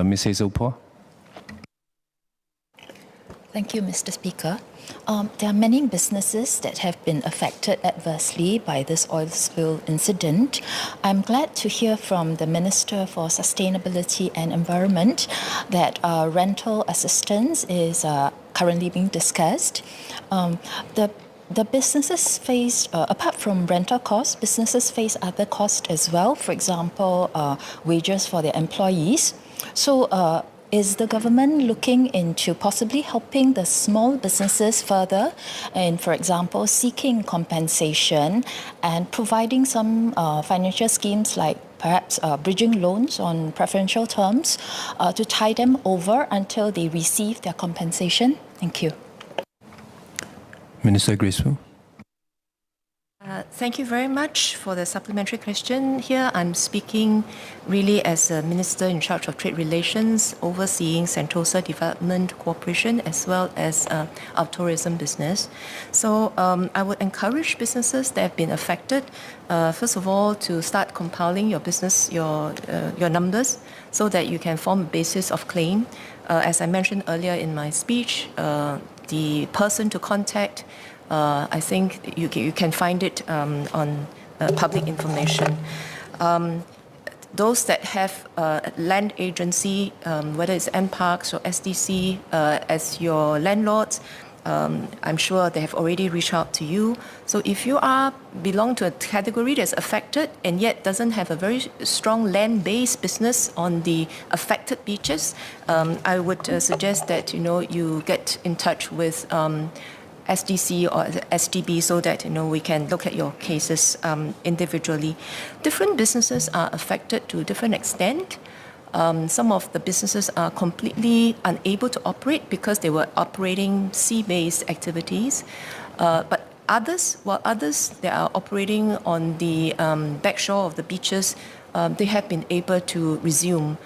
Ms. Hazel Poa. Thank you, Mr. Speaker. There are many businesses that have been affected adversely by this oil spill incident. I'm glad to hear from the Minister for Sustainability and Environment that rental assistance is currently being discussed. The businesses face, apart from rental costs, businesses face other costs as well. For example, wages for their employees. So is the government looking into possibly helping the small businesses further and, for example, seeking compensation and providing some financial schemes like perhaps bridging loans on preferential terms to tie them over until they receive their compensation? Thank you. Minister Graceful. Thank you very much for the supplementary question. Here I'm speaking really as a Minister in charge of Trade Relations, overseeing Sentosa Development Corporation as well as our tourism business. So I would encourage businesses that have been affected, first of all, to start compiling your business, your numbers, so that you can form a basis of claim. As I mentioned earlier in my speech, the person to contact, I think you can find it on public information. Those that have land agency, whether it's NParks or SDC, as your landlords, I'm sure they have already reached out to you. So if you belong to a category that's affected and yet doesn't have a very strong land-based business on the affected beaches, I would suggest that you get in touch with SDC or STB so that we can look at your cases individually. Different businesses are affected to a different extent. Some of the businesses are completely unable to operate because they were operating sea-based activities. But others that are operating on the backshore of the beaches, they have been able to resume.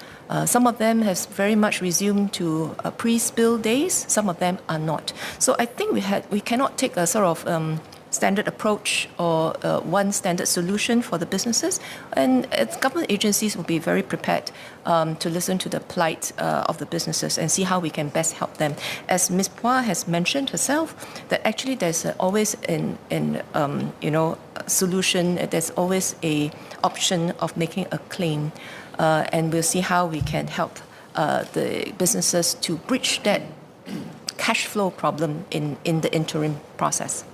Some of them have very much resumed to pre-spill days. Some of them are not. So I think we cannot take a sort of standard approach or one standard solution for the businesses. And government agencies will be very prepared to listen to the plight of the businesses and see how we can best help them. As Ms. Poa has mentioned herself, that actually there's always solution. There's always a option of making a claim. And we'll see how we can help the businesses to bridge that cash flow problem in the interim process.